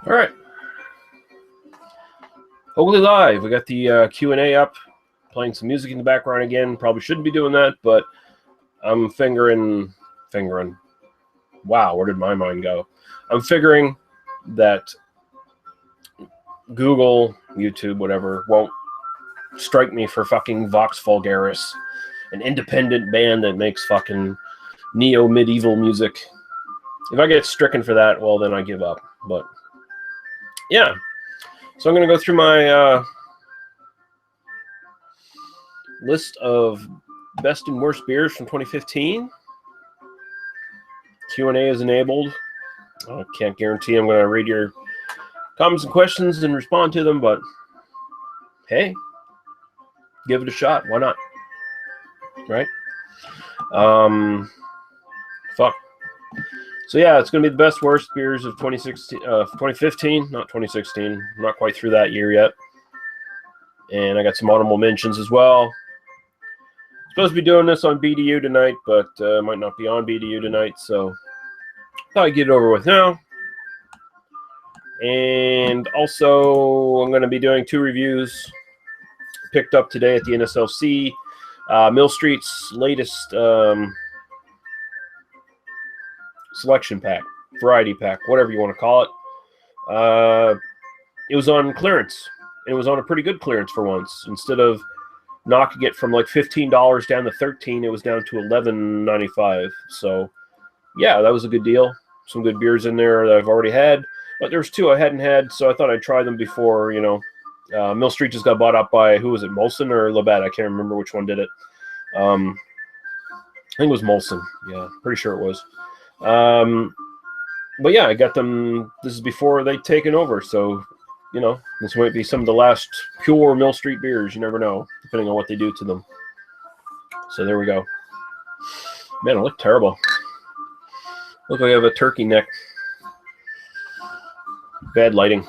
All right. Hougly Live. We got the Q&A up. Playing some music in the background again. Probably shouldn't be doing that, but I'm fingering. Wow, where did my mind go? I'm figuring that Google, YouTube, whatever, won't strike me for fucking Vox Vulgaris, an independent band that makes fucking neo-medieval music. If I get stricken for that, well, then I give up. But, yeah. So I'm going to go through my list of best and worst beers from 2015. Q&A is enabled. I can't guarantee I'm going to read your comments and questions and respond to them, but hey, give it a shot. Why not? Right? Fuck. So yeah, it's going to be the best, worst beers of 2015, not 2016. I'm not quite through that year yet. And I got some honorable mentions as well. Supposed to be doing this on BDU tonight, but might not be on BDU tonight, so thought I'd get it over with now. And also, I'm going to be doing 2 reviews picked up today at the NSLC. Mill Street's latest selection pack, variety pack, whatever you want to call it. It was on clearance. It was on a pretty good clearance for once. Instead of knocking it from like $15 down to $13, it was down to $11.95. So, yeah, that was a good deal. Some good beers in there that I've already had. But there's 2 I hadn't had, so I thought I'd try them before, you know. Mill Street just got bought up by, who was it, Molson or Labatt? I can't remember which one did it. I think it was Molson. Yeah, pretty sure it was. But yeah, I got them. This is before they'd taken over, so, you know, this might be some of the last pure Mill Street beers. You never know, depending on what they do to them. So there we go. Man, I look terrible. Look like I have a turkey neck. Bad lighting.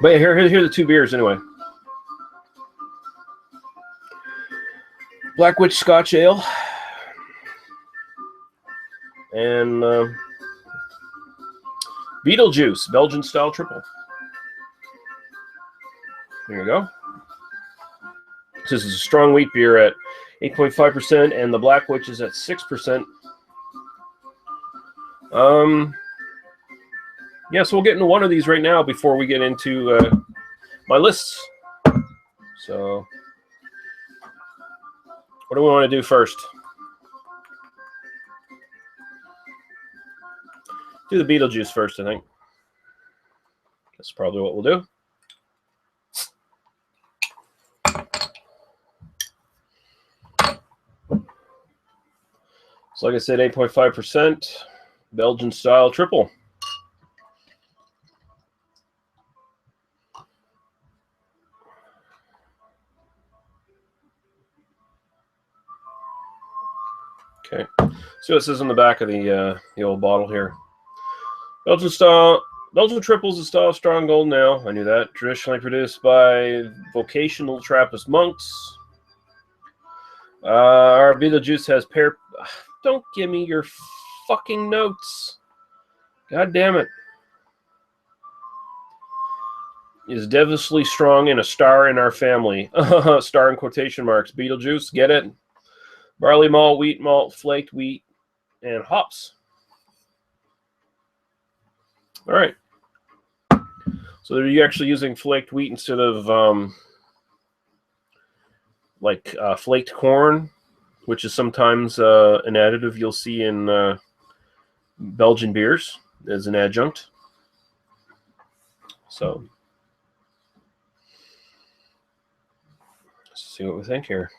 But yeah, here are the 2 beers anyway. Black Witch Scotch Ale. And Betelgeuse, Belgian style triple. There you go. This is a strong wheat beer at 8.5%, and the Black Witch is at 6%. Yeah, so we'll get into one of these right now before we get into my lists. So, what do we want to do first? Do the Betelgeuse first, I think. That's probably what we'll do. So like I said, 8.5%, Belgian style triple. Okay, see what it says on the back of the old bottle here. Belgian triple is a style of strong golden ale. I knew that. Traditionally produced by vocational Trappist monks. Our Betelgeuse has pear. Don't give me your fucking notes. God damn it. Is devilishly strong and a star in our family. Star in quotation marks. Betelgeuse, get it? Barley malt, wheat malt, flaked wheat, and hops. All right. So are you actually using flaked wheat instead of flaked corn, which is sometimes an additive you'll see in Belgian beers as an adjunct? So let's see what we think here.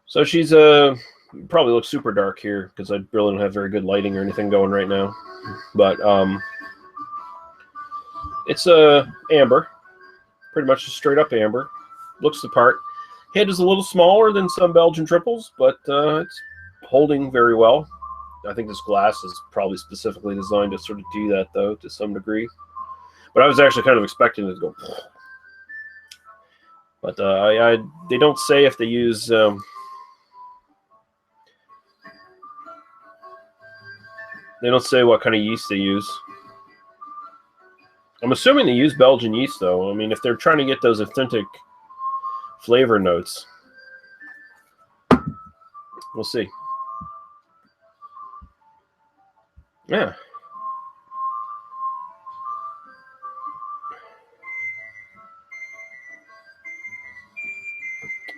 So she's probably looks super dark here because I really don't have very good lighting or anything going right now. But it's amber, pretty much a straight up amber. Looks the part. Head is a little smaller than some Belgian triples, but it's holding very well. I think this glass is probably specifically designed to sort of do that, though, to some degree. But I was actually kind of expecting it to go. But they don't say if they use. They don't say what kind of yeast they use. I'm assuming they use Belgian yeast, though. I mean, if they're trying to get those authentic flavor notes, we'll see. Yeah.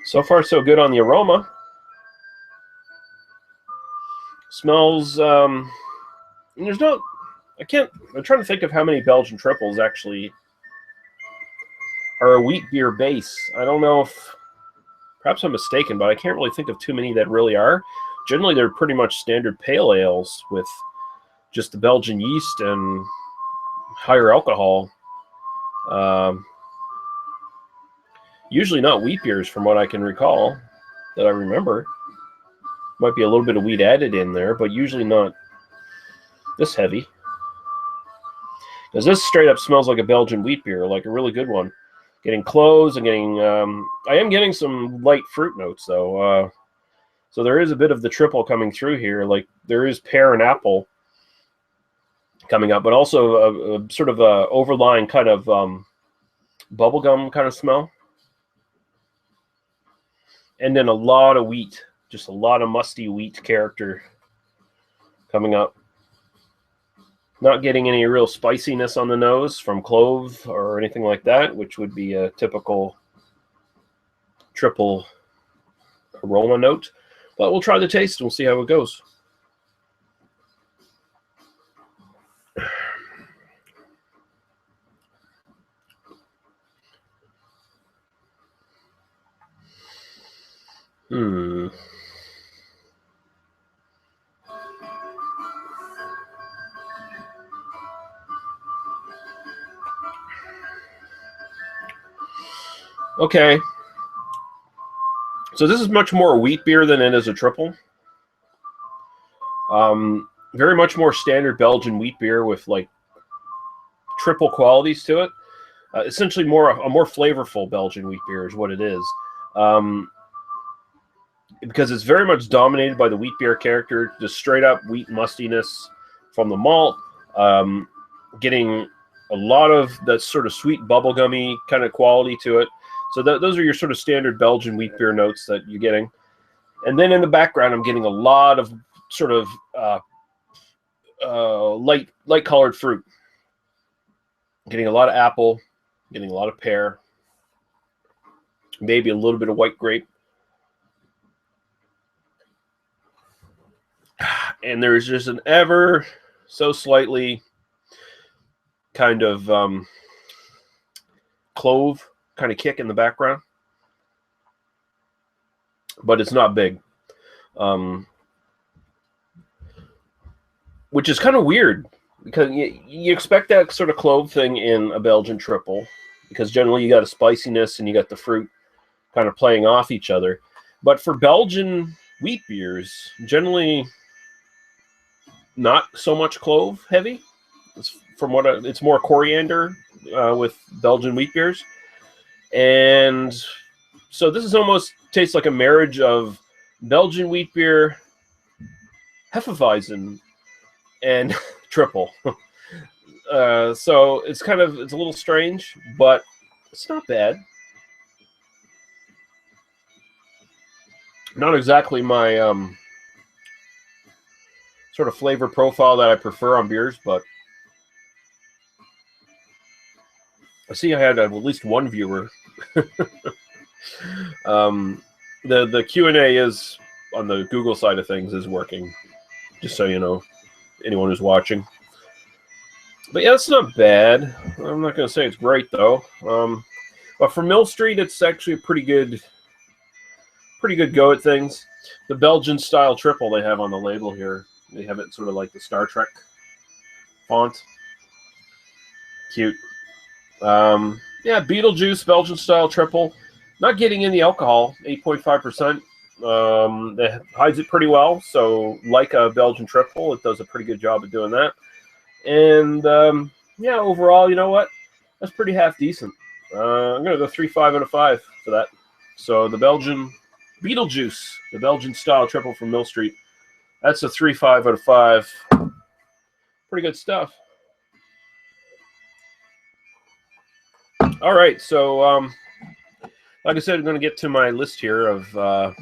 So far, so good on the aroma. Smells. There's no. I'm trying to think of how many Belgian triples actually are a wheat beer base. I don't know if. Perhaps I'm mistaken, but I can't really think of too many that really are. Generally, they're pretty much standard pale ales with just the Belgian yeast and higher alcohol. Usually not wheat beers, from what I can recall, that I remember. Might be a little bit of wheat added in there, but usually not this heavy. Because this straight up smells like a Belgian wheat beer, like a really good one. Getting cloves and getting... I am getting some light fruit notes, though. So there is a bit of the triple coming through here. Like, there is pear and apple coming up, but also a sort of a overlying kind of bubblegum kind of smell. And then a lot of wheat, just a lot of musty wheat character coming up. Not getting any real spiciness on the nose from clove or anything like that, which would be a typical triple aroma note. But we'll try the taste and we'll see how it goes. Okay. So this is much more a wheat beer than it is a triple. Very much more standard Belgian wheat beer with like triple qualities to it. Essentially a more flavorful Belgian wheat beer is what it is. Because it's very much dominated by the wheat beer character, just straight up wheat mustiness from the malt, getting a lot of that sort of sweet bubblegummy kind of quality to it. So those are your sort of standard Belgian wheat beer notes that you're getting. And then in the background, I'm getting a lot of sort of light colored fruit. Getting a lot of apple, getting a lot of pear, maybe a little bit of white grape. And there's just an ever so slightly kind of clove kind of kick in the background. But it's not big. Which is kind of weird, because you expect that sort of clove thing in a Belgian triple, because generally you got a spiciness and you got the fruit kind of playing off each other. But for Belgian wheat beers, generally not so much clove heavy. It's more coriander with Belgian wheat beers. And so this is almost tastes like a marriage of Belgian wheat beer, Hefeweizen, and triple. So it's a little strange, but it's not bad. Not exactly my sort of flavor profile that I prefer on beers, but I see I had at least one viewer. The Q&A is on the Google side of things is working, just so you know, anyone who's watching. But yeah, it's not bad. I'm not going to say it's great though. But for Mill Street, it's actually a pretty good go at things. The Belgian style triple they have on the label here. They have it sort of like the Star Trek font. Cute. Yeah, Betelgeuse Belgian style triple. Not getting in the alcohol, 8.5%. That hides it pretty well. So like a Belgian triple, it does a pretty good job of doing that. And yeah, overall, you know what? That's pretty half decent. I'm going to go 3.5 out of 5 for that. So the Belgian Betelgeuse, the Belgian style triple from Mill Street. That's a 3.5 out of 5. Pretty good stuff. All right, so like I said, I'm going to get to my list here of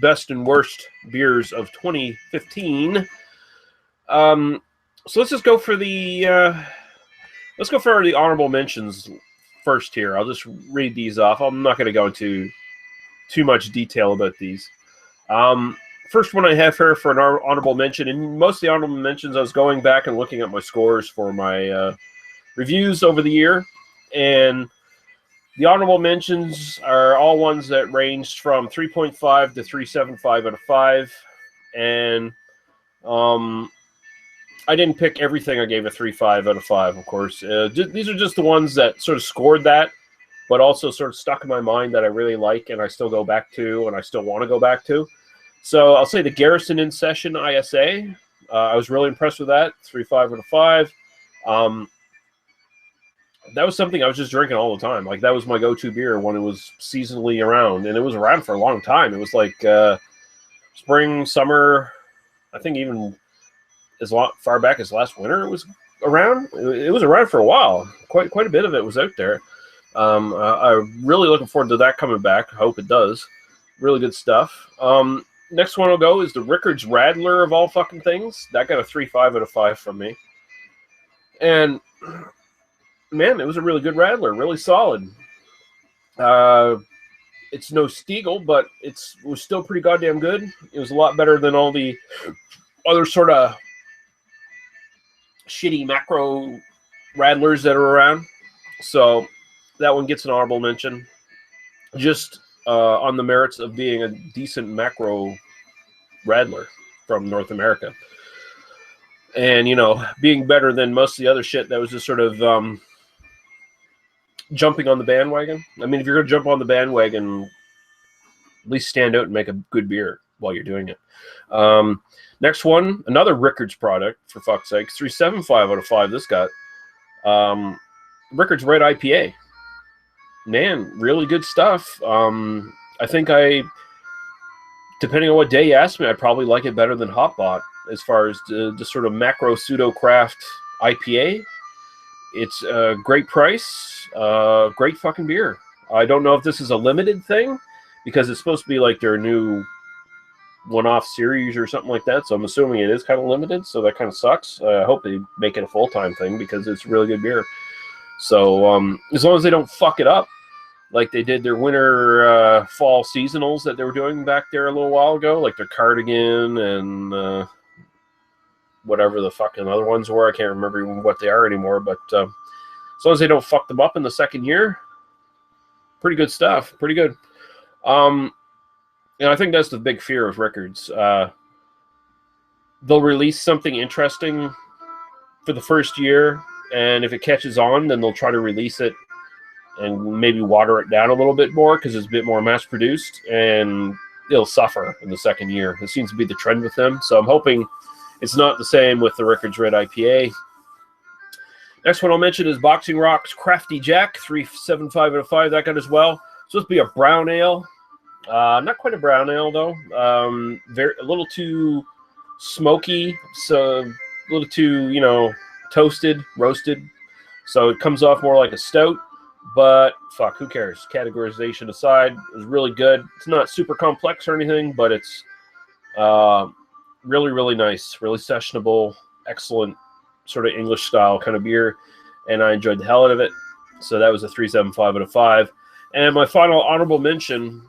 best and worst beers of 2015. So let's just go for the honorable mentions first here. I'll just read these off. I'm not going to go into too much detail about these. First one I have here for an honorable mention, and most of the honorable mentions, I was going back and looking at my scores for my reviews over the year, and the honorable mentions are all ones that ranged from 3.5 to 3.75 out of 5, and I didn't pick everything I gave a 3.5 out of 5, of course. These are just the ones that sort of scored that, but also sort of stuck in my mind that I really like and I still go back to and I still want to go back to. So I'll say the Garrison In Session ISA. I was really impressed with that, 3.5 out of 5. That was something I was just drinking all the time. Like, that was my go-to beer when it was seasonally around, and it was around for a long time. It was like spring, summer, I think even as far back as last winter it was around. It was around for a while. Quite a bit of it was out there. I'm really looking forward to that coming back. I hope it does. Really good stuff. Next one I'll go is the Rickards Radler of all fucking things. That got a 3.5 out of 5 from me. And man, it was a really good Radler, really solid. It's no Stiegel, but it was still pretty goddamn good. It was a lot better than all the other sort of shitty macro Radlers that are around. So that one gets an honorable mention, just on the merits of being a decent macro Radler from North America. And, being better than most of the other shit that was just sort of jumping on the bandwagon. I mean, if you're going to jump on the bandwagon, at least stand out and make a good beer while you're doing it. Next one, another Rickards product, for fuck's sake. 3.75 out of 5 this got. Rickards Red IPA. Man, really good stuff. I think depending on what day you ask me, I'd probably like it better than Hotbot as far as the sort of macro pseudo-craft IPA. It's a great price, great fucking beer. I don't know if this is a limited thing because it's supposed to be like their new one-off series or something like that, so I'm assuming it is kind of limited, so that kind of sucks. I hope they make it a full-time thing because it's really good beer. So as long as they don't fuck it up like they did their winter fall seasonals that they were doing back there a little while ago, like their Cardigan and whatever the fucking other ones were. I can't remember even what they are anymore, but as long as they don't fuck them up in the second year, pretty good stuff. Pretty good. I think that's the big fear of Rickards. They'll release something interesting for the first year, and if it catches on, then they'll try to release it and maybe water it down a little bit more because it's a bit more mass-produced, and it'll suffer in the second year. It seems to be the trend with them, so I'm hoping it's not the same with the Rickards Red IPA. Next one I'll mention is Boxing Rock's Crafty Jack, 3.75 out of 5. That got as well. It's supposed to be a brown ale. Not quite a brown ale, though. A little too smoky, so a little too, toasted, roasted. So it comes off more like a stout, but fuck, who cares? Categorization aside, it was really good. It's not super complex or anything, but it's really, really nice, really sessionable, excellent sort of English style kind of beer, and I enjoyed the hell out of it. So that was a 3.75 out of 5. And my final honorable mention,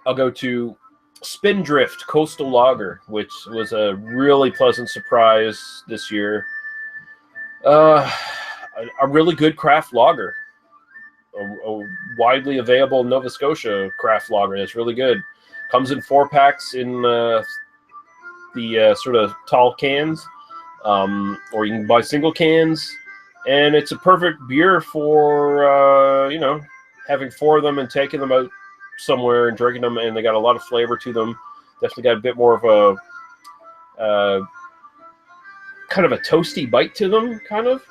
I'll go to Spindrift Coastal Lager, which was a really pleasant surprise this year. A really good craft lager. A widely available Nova Scotia craft lager that's really good. Comes in 4-packs in the sort of tall cans, or you can buy single cans, and it's a perfect beer for having 4 of them and taking them out somewhere and drinking them, and they got a lot of flavor to them. Definitely got a bit more of a kind of a toasty bite to them, kind of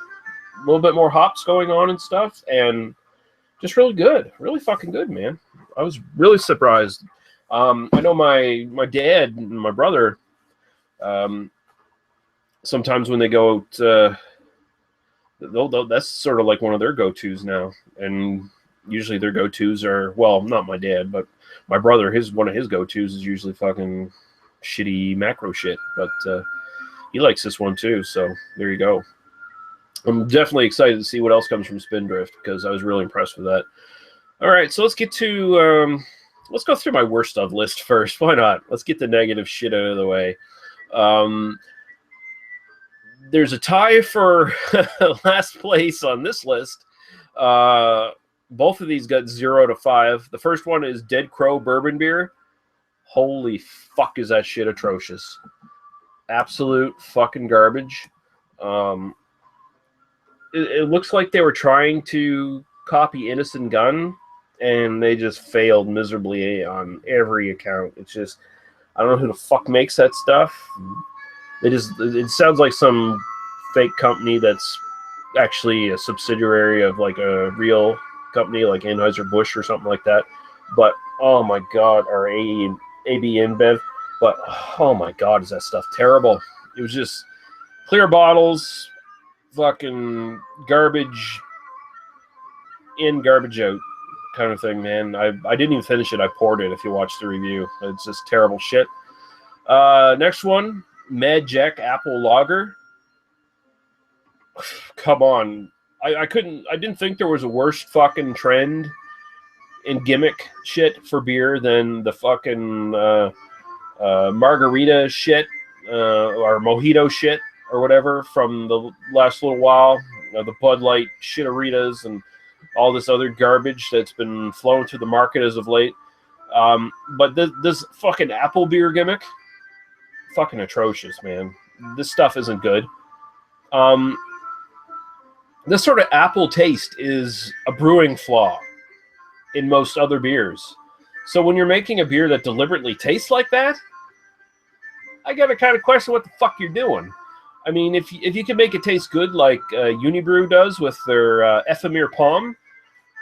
a little bit more hops going on and stuff, and Just really good, really fucking good, man. I was really surprised. I know my dad and my brother. Sometimes when they go out, that's sort of like one of their go-tos now. And usually their go-tos are, well, not my dad, but my brother. One of his go-tos is usually fucking shitty macro shit. But he likes this one too. So there you go. I'm definitely excited to see what else comes from Spindrift because I was really impressed with that. All right, so let's get to let's go through my worst of list first. Why not? Let's get the negative shit out of the way. There's a tie for last place on this list. Both of these got 0 to 5. The first one is Dead Crow Bourbon Beer. Holy fuck, is that shit atrocious. Absolute fucking garbage. It looks like they were trying to copy Innocent Gun, and they just failed miserably on every account. It's just, I don't know who the fuck makes that stuff. It sounds like some fake company that's actually a subsidiary of like a real company like Anheuser-Busch or something like that. But oh my god, or AB InBev. But oh my god, is that stuff terrible. It was just clear bottles, fucking garbage in, garbage out kind of thing, man. I didn't even finish it. I poured it if you watch the review. It's just terrible shit. Next one, Mad Jack Apple Lager. Come on. I didn't think there was a worse fucking trend in gimmick shit for beer than the fucking margarita shit or mojito shit or whatever from the last little while. The Bud Light shitaritas and all this other garbage that's been flowing through the market as of late. But this fucking apple beer gimmick, fucking atrocious, man. This stuff isn't good. This sort of apple taste is a brewing flaw in most other beers. So when you're making a beer that deliberately tastes like that, I gotta kind of question what the fuck you're doing. I mean, if you can make it taste good like Unibrew does with their Ephemere Palm,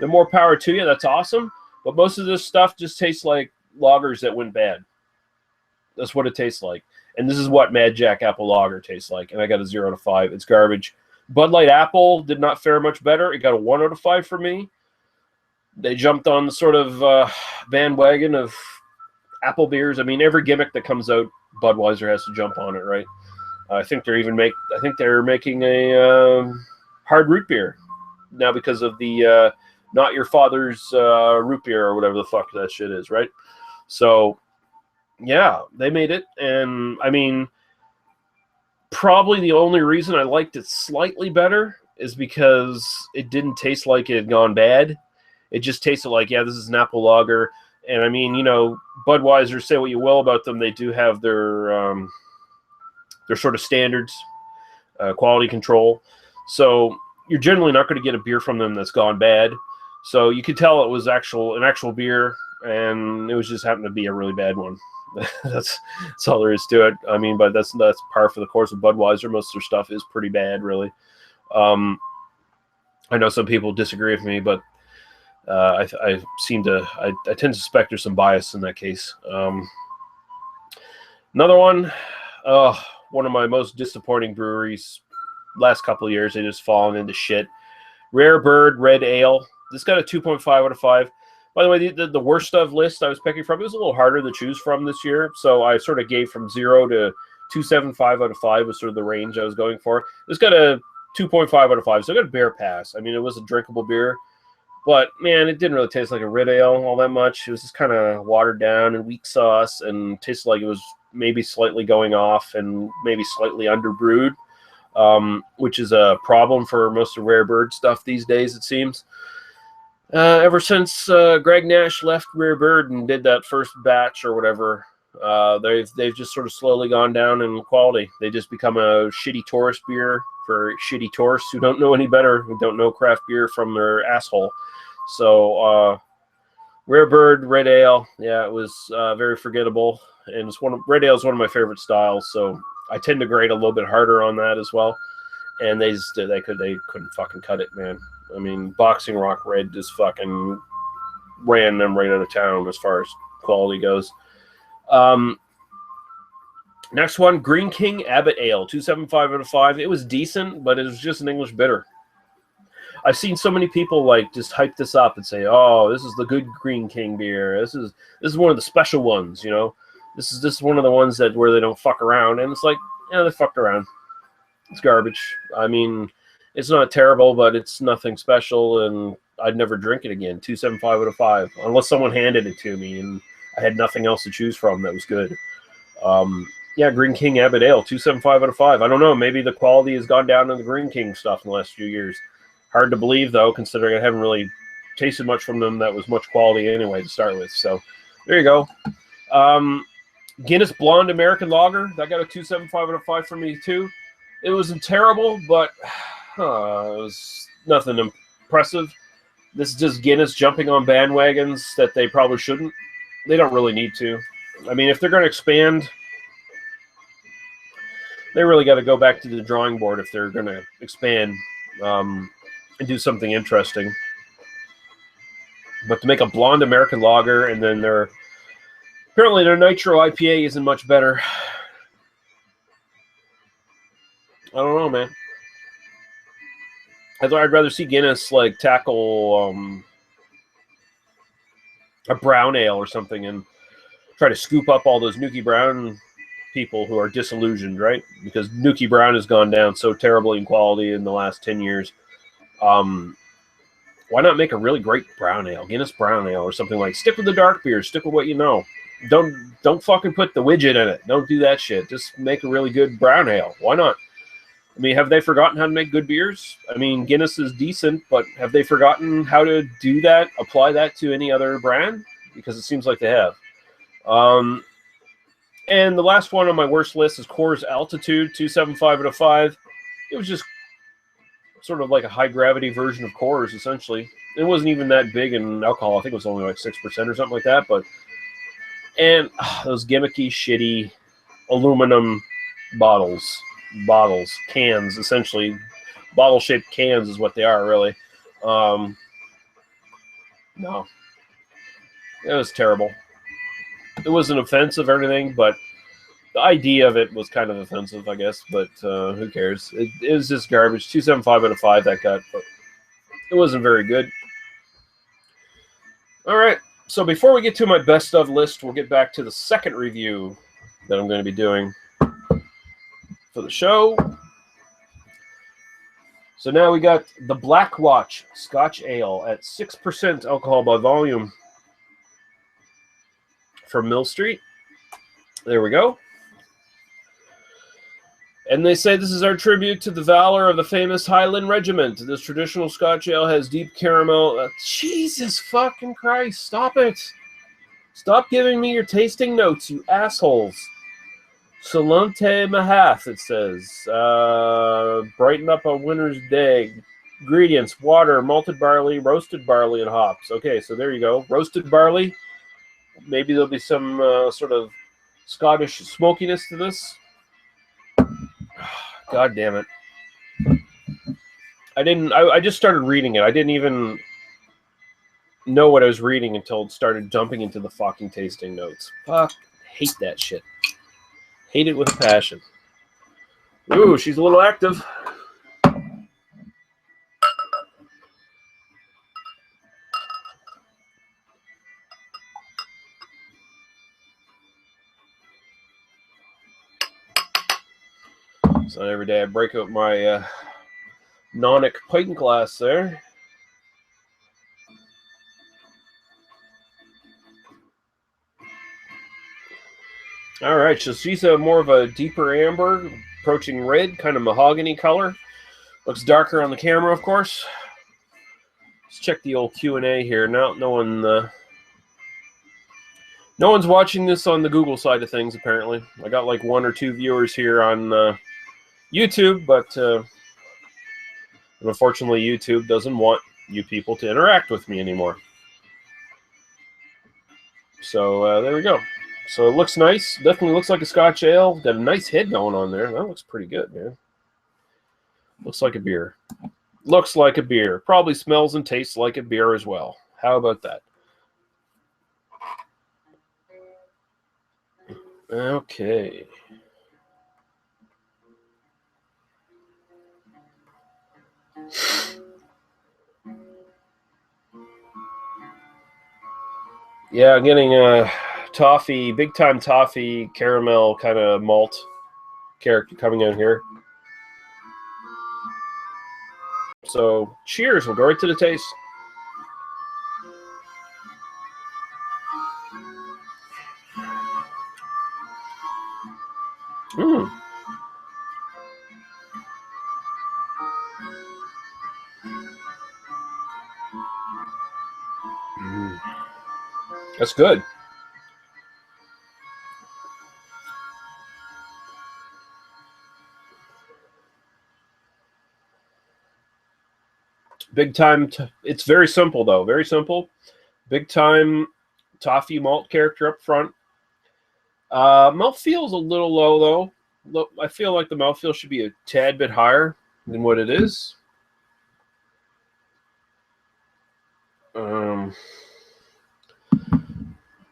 the more power to you. That's awesome. But most of this stuff just tastes like lagers that went bad. That's what it tastes like. And this is what Mad Jack Apple Lager tastes like. And I got a 0 to 5. It's garbage. Bud Light Apple did not fare much better. It got a 1 out of 5 for me. They jumped on the sort of bandwagon of apple beers. I mean, every gimmick that comes out, Budweiser has to jump on it, right? I think they're making a hard root beer now because of the Not Your Father's root beer or whatever the fuck that shit is, right? So yeah, they made it, and I mean, probably the only reason I liked it slightly better is because it didn't taste like it had gone bad. It just tasted like, yeah, this is an apple lager. And I mean, you know, Budweiser, say what you will about them, they do have their sort of standards, quality control. So you're generally not going to get a beer from them that's gone bad. So you could tell it was an actual beer, and it was just happened to be a really bad one. That's all there is to it. I mean, but that's par for the course of Budweiser. Most of their stuff is pretty bad, really. I know some people disagree with me, but I tend to suspect there's some bias in that case. Another one, one of my most disappointing breweries last couple of years. They just fallen into shit. Rare Bird Red Ale. This got a 2.5 out of 5. By the way, the worst of list I was picking from, it was a little harder to choose from this year. So I sort of gave from 0 to 2.75 out of 5 was sort of the range I was going for. This got a 2.5 out of 5, so I got a bear pass. I mean, it was a drinkable beer. But, man, it didn't really taste like a red ale all that much. It was just kind of watered down and weak sauce and tasted like it was maybe slightly going off and maybe slightly underbrewed, which is a problem for most of Rare Bird stuff these days, it seems. Ever since Greg Nash left Rare Bird and did that first batch or whatever, they've just sort of slowly gone down in quality. They just become a shitty tourist beer for shitty tourists who don't know any better, who don't know craft beer from their asshole. So Rare Bird Red Ale, yeah, it was very forgettable, and Red Ale is one of my favorite styles, so I tend to grade a little bit harder on that as well. and they couldn't fucking cut it, man. I mean, Boxing Rock Red just fucking ran them right out of town as far as quality goes. Next one, Green King Abbott Ale, 275 out of 5. It was decent, but it was just an English bitter. I've seen so many people like just hype this up and say, "Oh, this is the good Green King beer. This is one of the special ones, you know. This is one of the ones that where they don't fuck around." And it's like, yeah, they fucked around. It's garbage. I mean, it's not terrible, but it's nothing special, and I'd never drink it again. 275 out of 5, unless someone handed it to me and I had nothing else to choose from that was good. Yeah, Green King Abbott Ale, 275 out of 5. I don't know. Maybe the quality has gone down in the Green King stuff in the last few years. Hard to believe, though, considering I haven't really tasted much from them that was much quality anyway to start with. So there you go. Guinness Blonde American Lager. That got a 275 out of 5 for me, too. It wasn't terrible, but it was nothing impressive. This is just Guinness jumping on bandwagons that they probably shouldn't. They don't really need to. I mean, if they're going to expand, they really got to go back to the drawing board if they're going to expand and do something interesting. But to make a blonde American lager and then apparently their Nitro IPA isn't much better. I don't know, man. I'd rather see Guinness like tackle a brown ale or something and try to scoop up all those Nuki Brown people who are disillusioned, right? Because Nuki Brown has gone down so terribly in quality in the last 10 years. Why not make a really great brown ale, Guinness brown ale or something like? Stick with the dark beers. Stick with what you know. Don't fucking put the widget in it. Don't do that shit. Just make a really good brown ale. Why not? I mean, have they forgotten how to make good beers? I mean, Guinness is decent, but have they forgotten how to do that, apply that to any other brand? Because it seems like they have. And the last one on my worst list is Coors Altitude, 275 out of 5. It was just sort of like a high-gravity version of Coors, essentially. It wasn't even that big in alcohol. I think it was only like 6% or something like that. And those gimmicky, shitty aluminum cans, essentially. Bottle-shaped cans is what they are, really. No. It was terrible. It wasn't offensive or anything, but the idea of it was kind of offensive, I guess. But who cares? It was just garbage. 275 out of 5 that got, but it wasn't very good. All right. So before we get to my best of list, we'll get back to the second review that I'm going to be doing for the show. So now we got the Black Watch Scotch Ale at 6% alcohol by volume from Mill Street. There we go. And they say this is our tribute to the valor of the famous Highland Regiment. This traditional Scotch ale has deep caramel. Jesus fucking Christ, stop it. Stop giving me your tasting notes, you assholes. Salante Mahath, it says. Brighten up a winter's day. Ingredients, water, malted barley, roasted barley, and hops. Okay, so there you go. Roasted barley. Maybe there'll be some sort of Scottish smokiness to this. God damn it. I just started reading it. I didn't even know what I was reading until it started jumping into the fucking tasting notes. Fuck. Hate that shit. Hate it with a passion. Ooh, she's a little active. So every day I break out my Nonic pint glass there. All right, so she's more of a deeper amber, approaching red, kind of mahogany color. Looks darker on the camera, of course. Let's check the old Q&A here. No one's watching this on the Google side of things, apparently. I got like 1 or 2 viewers here on YouTube, but unfortunately YouTube doesn't want you people to interact with me anymore. So there we go. So it looks nice. Definitely looks like a Scotch ale. Got a nice head going on there. That looks pretty good, man. Looks like a beer. Looks like a beer. Probably smells and tastes like a beer as well. How about that? Okay. Yeah, I'm getting a toffee, big time toffee, caramel kind of malt character coming out here. So, cheers. We'll go right to the taste. Mm. Mm. That's good. Big time. It's very simple, though. Very simple. Big time toffee malt character up front. Mouthfeel is a little low, though. I feel like the mouthfeel should be a tad bit higher than what it is.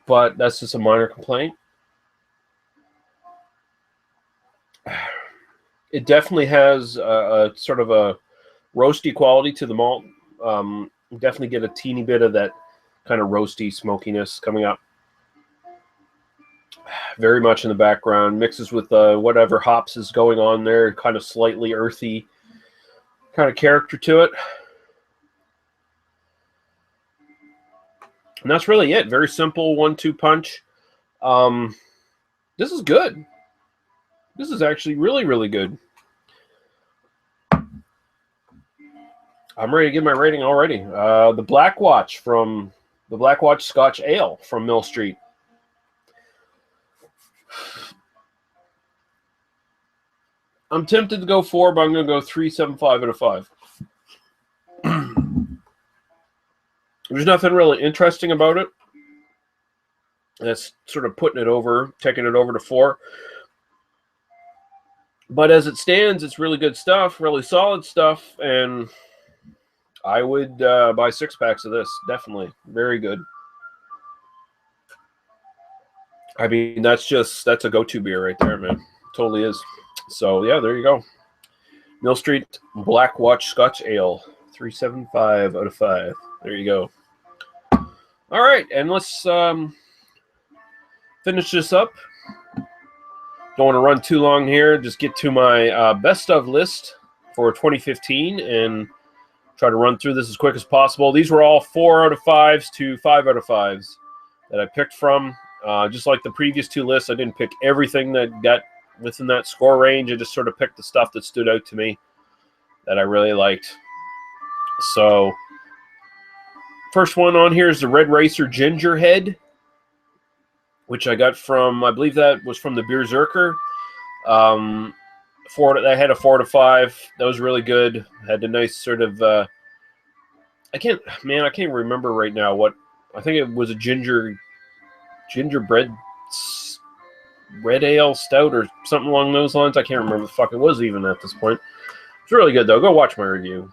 But that's just a minor complaint. It definitely has a sort of a roasty quality to the malt. Definitely get a teeny bit of that kind of roasty smokiness coming up. Very much in the background. Mixes with whatever hops is going on there. Kind of slightly earthy kind of character to it. And that's really it. Very simple 1-2 punch. This is good. This is actually really, really good. I'm ready to give my rating already. The Black Watch from the Black Watch Scotch Ale from Mill Street. I'm tempted to go 4, but I'm going to go 3.75 out of 5. There's nothing really interesting about it. That's sort of putting it over, taking it over to 4. But as it stands, it's really good stuff, really solid stuff, and I would buy 6 packs of this, definitely. Very good. I mean, that's a go-to beer right there, man. Totally is. So, yeah, there you go. Mill Street Black Watch Scotch Ale, 3.75 out of 5. There you go. All right, and let's finish this up. Don't want to run too long here. Just get to my best of list for 2015 and try to run through this as quick as possible. These were all 4 out of 5s to 5 out of 5s that I picked from. Just like the previous 2 lists, I didn't pick everything that got within that score range. I just sort of picked the stuff that stood out to me that I really liked. So, first one on here is the Red Racer Ginger Head, which I got from, I believe that was from the Berserker. I had a 4 to 5. That was really good. Had a nice sort of, I can't remember right now what, I think it was a gingerbread red ale stout or something along those lines. I can't remember the fuck it was even at this point. It's really good though. Go watch my review.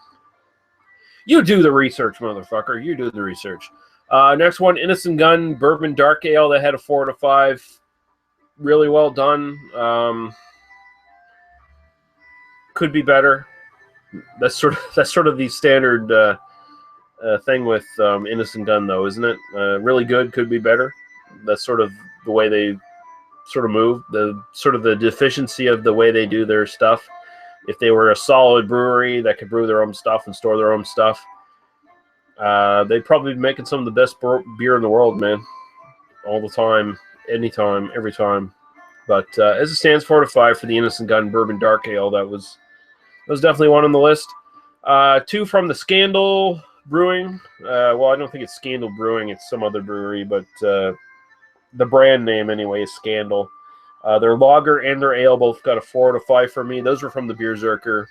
You do the research, motherfucker. You do the research. Next one, Innocent Gun Bourbon Dark Ale that had a 4 to 5. Really well done. Could be better. That's sort of the standard thing with Innocent Gun, though, isn't it? Really good, could be better. That's sort of the way they sort of move. The sort of the deficiency of the way they do their stuff. If they were a solid brewery that could brew their own stuff and store their own stuff, they'd probably be making some of the best beer in the world, man. All the time, anytime, every time. But as it stands, 4 to 5 for the Innocent Gun Bourbon Dark Ale. That was definitely one on the list. 2 from the Scandal Brewing. Well, I don't think it's Scandal Brewing. It's some other brewery, but the brand name anyway is Scandal. Their lager and their ale both got a 4 to 5 for me. Those were from the Berserker.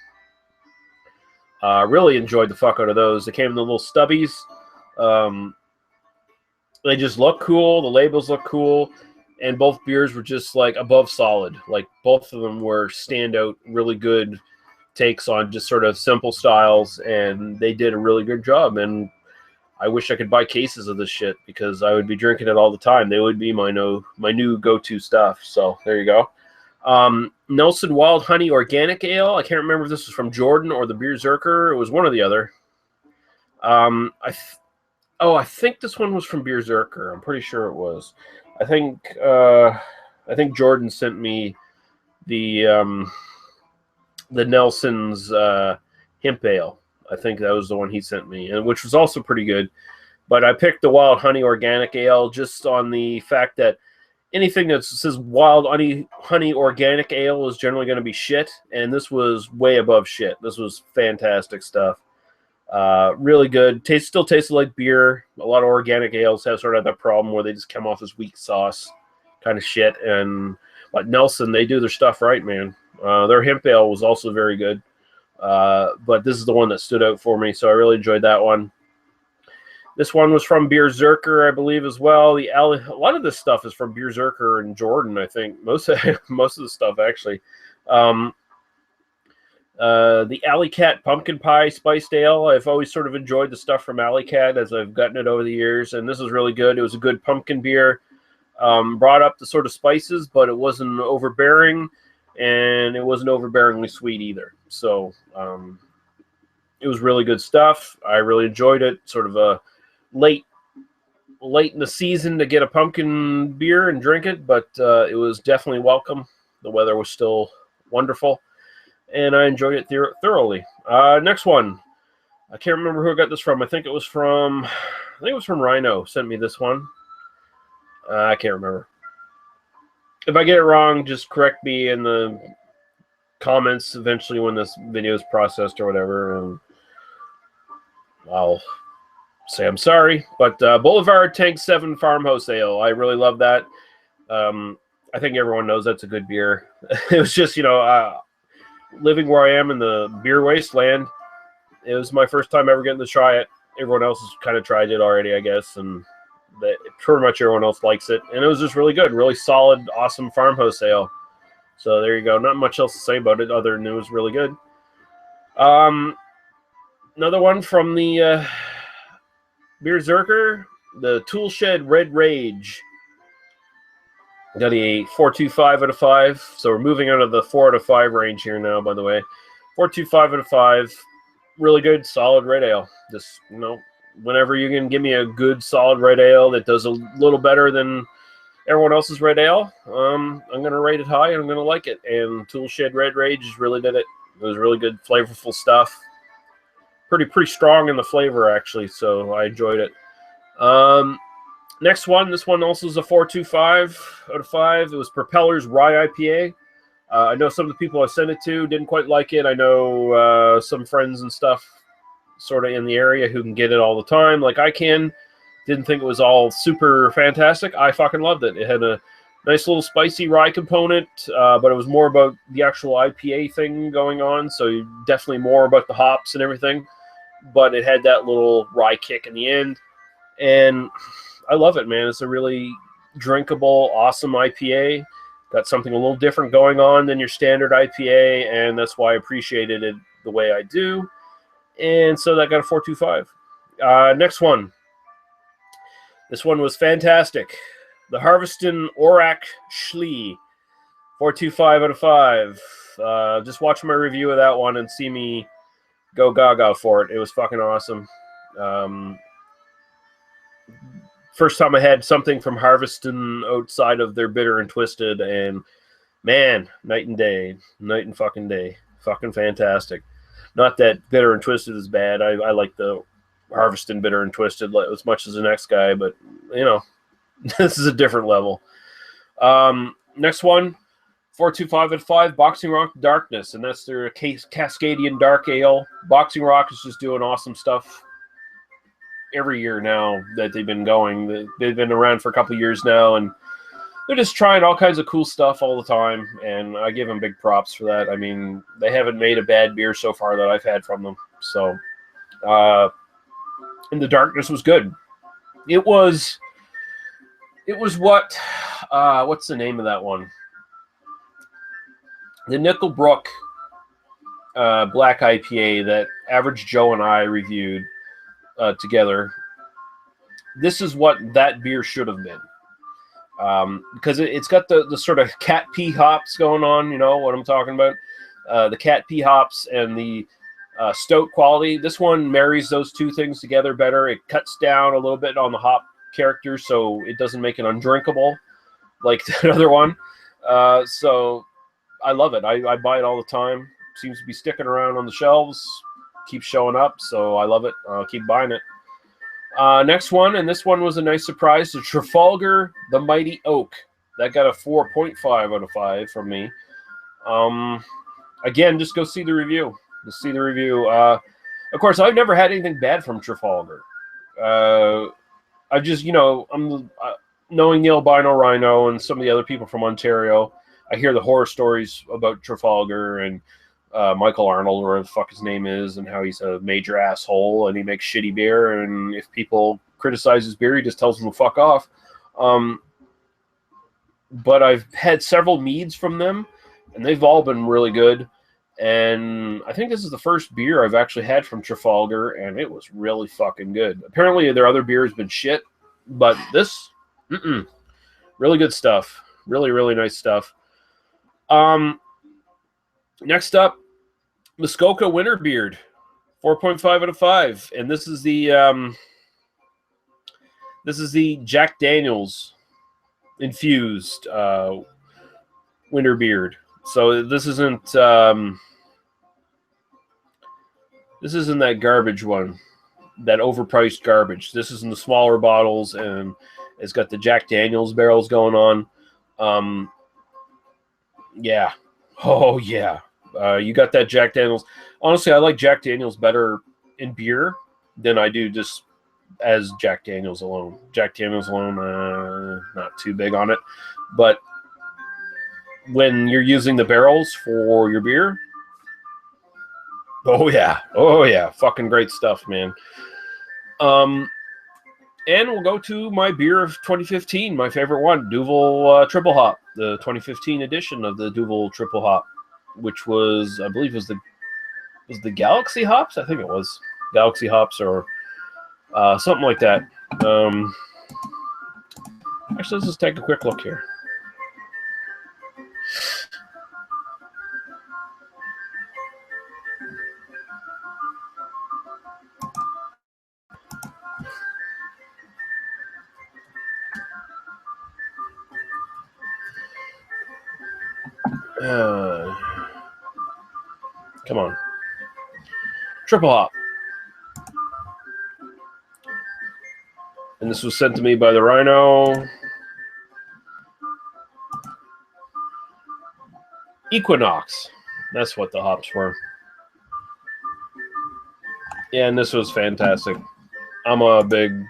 Really enjoyed the fuck out of those. They came in the little stubbies. They just look cool. The labels look cool. And both beers were just like above solid. Like both of them were standout, really good takes on just sort of simple styles, and they did a really good job. And I wish I could buy cases of this shit because I would be drinking it all the time. They would be my new go-to stuff. So there you go. Nelson Wild Honey Organic Ale. I can't remember if this was from Jordan or the Beer Zerker. It was one or the other. I think this one was from Beer Zerker. I'm pretty sure it was. I think Jordan sent me the Nelson's Hemp Ale. I think that was the one he sent me, and which was also pretty good. But I picked the Wild Honey Organic Ale just on the fact that anything that says Wild Honey Organic Ale is generally going to be shit, and this was way above shit. This was fantastic stuff. Really good. Still tasted like beer. A lot of organic ales have sort of that problem where they just come off as weak sauce kind of shit. But Nelson, they do their stuff right, man. Their hemp ale was also very good. But this is the one that stood out for me, so I really enjoyed that one. This one was from Beer Zerker, I believe, as well. A lot of this stuff is from Beer Zerker and Jordan, I think. Most of the stuff, actually. The Alley Cat Pumpkin Pie Spiced Ale. I've always sort of enjoyed the stuff from Alley Cat as I've gotten it over the years, and this is really good. It was a good pumpkin beer. Brought up the sort of spices, but it wasn't overbearing, and it wasn't overbearingly sweet either. So it was really good stuff. I really enjoyed it. Sort of a late in the season to get a pumpkin beer and drink it, but it was definitely welcome. The weather was still wonderful, and I enjoyed it thoroughly. Next one. I can't remember who I got this from. I think it was from Rhino. Sent me this one. I can't remember. If I get it wrong, just correct me in the comments eventually when this video is processed or whatever, and I'll say I'm sorry. But Boulevard Tank 7 Farmhouse Ale. I really love that. I think everyone knows that's a good beer. It was just, living where I am in the beer wasteland, it was my first time ever getting to try it. Everyone else has kind of tried it already, I guess, and pretty much everyone else likes it. And it was just really good, really solid, awesome farmhouse ale. So there you go. Not much else to say about it other than it was really good. Another one from the Beer Zerker, the Toolshed Red Rage. Got a 4.25 out of 5. So we're moving out of the 4 out of 5 range here now, by the way. 4.25 out of 5. Really good, solid red ale. Just, whenever you can give me a good, solid red ale that does a little better than everyone else's red ale, I'm going to rate it high and I'm going to like it. And Toolshed Red Rage really did it. It was really good, flavorful stuff. Pretty strong in the flavor, actually, so I enjoyed it. Next one, this one also is a 4.25 out of 5. It was Propeller's Rye IPA. I know some of the people I sent it to didn't quite like it. I know some friends and stuff sort of in the area who can get it all the time, like I can. Didn't think it was all super fantastic. I fucking loved it. It had a nice little spicy rye component, but it was more about the actual IPA thing going on, so definitely more about the hops and everything. But it had that little rye kick in the end, and I love it, man. It's a really drinkable, awesome IPA. Got something a little different going on than your standard IPA, and that's why I appreciated it the way I do. And so that got a 4.25. Next one. This one was fantastic. The Harveston Aurak Schlee. 4.25 out of 5. Just watch my review of that one and see me go gaga for it. It was fucking awesome. First time I had something from Harveston outside of their Bitter and Twisted, and man, night and fucking day. Fucking fantastic. Not that Bitter and Twisted is bad. I like the Harveston Bitter and Twisted as much as the next guy, but, this is a different level. Next one, 4.25 out of 5, Boxing Rock Darkness, and that's their Cascadian Dark Ale. Boxing Rock is just doing awesome stuff every year now that they've been going. They've been around for a couple of years now, and they're just trying all kinds of cool stuff all the time, and I give them big props for that. I mean, they haven't made a bad beer so far that I've had from them. So, and the darkness was good. It was what's the name of that one? The Nickelbrook black IPA that Average Joe and I reviewed together. This is what that beer should have been. Because it's got the sort of cat pee hops going on, you know what I'm talking about? The cat pee hops and the stout quality. This one marries those two things together better. It cuts down a little bit on the hop character, so it doesn't make it undrinkable like that other one. So I love it. I buy it all the time. Seems to be sticking around on the shelves. Keeps showing up, so I love it. I'll keep buying it. Next one, and this one was a nice surprise, the Trafalgar the Mighty Oak. That got a 4.5 out of 5 from me. Again, just go see the review. Just see the review. Of course, I've never had anything bad from Trafalgar. I just, you know, I'm knowing the albino rhino and some of the other people from Ontario. I hear the horror stories about Trafalgar and Michael Arnold, or whatever the fuck his name is, and how he's a major asshole and he makes shitty beer. And if people criticize his beer, he just tells them to fuck off. But I've had several meads from them, and they've all been really good. And I think this is the first beer I've actually had from Trafalgar, and it was really fucking good. Apparently, their other beer has been shit, but this, really good stuff. Really, really nice stuff. Next up, Muskoka Winterbeard, 4.5 out of 5, and this is the Jack Daniels infused Winterbeard. So this isn't that garbage one, that overpriced garbage. This is in the smaller bottles, and it's got the Jack Daniels barrels going on. Yeah. Oh, yeah. You got that Jack Daniels. Honestly, I like Jack Daniels better in beer than I do just as Jack Daniels alone. Jack Daniels alone, not too big on it. But when you're using the barrels for your beer, oh yeah, fucking great stuff, man. And we'll go to my beer of 2015, my favorite one, Duvel Triple Hop, the 2015 edition of the Duvel Triple Hop, which was, I believe, was the Galaxy hops. I think it was Galaxy hops or something like that. Actually, let's just take a quick look here. Come on. Triple hop. And this was sent to me by the Rhino. Equinox. That's what the hops were. Yeah, and this was fantastic. I'm a big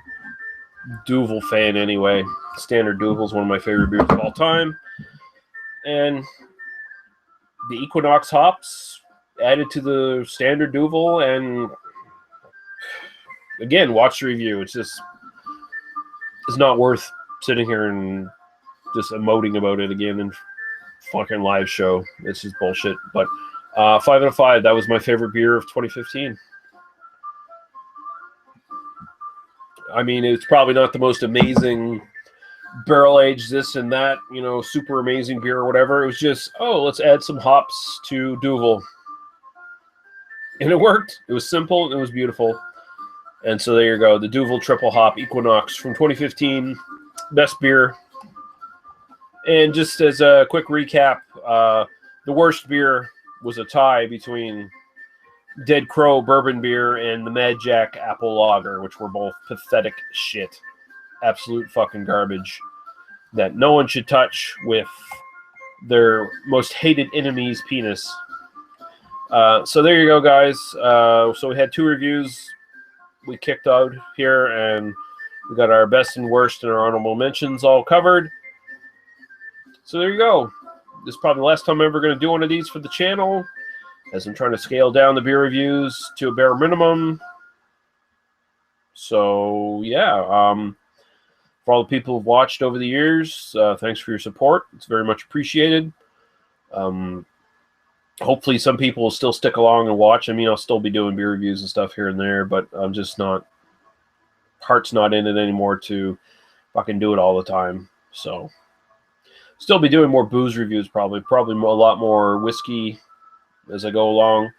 Duvel fan anyway. Standard Duvel is one of my favorite beers of all time. And the Equinox hops added to the standard Duvel, and again, watch the review. It's not worth sitting here and just emoting about it again in fucking live show. It's just bullshit. But 5 out of 5. That was my favorite beer of 2015. I mean, it's probably not the most amazing barrel aged this and that, you know, super amazing beer or whatever. It was just, let's add some hops to Duvel. And it worked. It was simple. It was beautiful. And so there you go. The Duvel Triple Hop Equinox from 2015. Best beer. And just as a quick recap, the worst beer was a tie between Dead Crow Bourbon Beer and the Mad Jack Apple Lager, which were both pathetic shit. Absolute fucking garbage that no one should touch with their most hated enemy's penis. So there you go, guys. So we had 2 reviews we kicked out here, and we got our best and worst and our honorable mentions all covered. So there you go. This is probably the last time I'm ever going to do one of these for the channel, as I'm trying to scale down the beer reviews to a bare minimum. So yeah, for all the people who've watched over the years, thanks for your support. It's very much appreciated. hopefully some people will still stick along and watch. I mean, I'll still be doing beer reviews and stuff here and there, but I'm just not, heart's not in it anymore to fucking do it all the time. So still be doing more booze reviews, probably a lot more whiskey as I go along,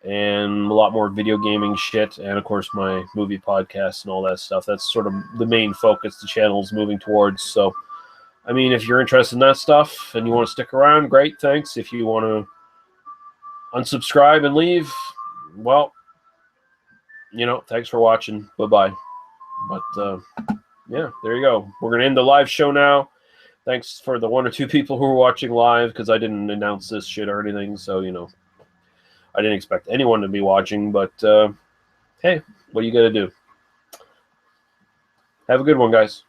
and a lot more video gaming shit, and of course my movie podcast and all that stuff. That's sort of the main focus the channel's moving towards. So I mean, if you're interested in that stuff and you want to stick around, great, thanks. If you want to unsubscribe and leave, well, thanks for watching. Bye-bye. But yeah, there you go. We're going to end the live show now. Thanks for the 1 or 2 people who are watching live, because I didn't announce this shit or anything, so, I didn't expect anyone to be watching, but hey, what are you going to do? Have a good one, guys.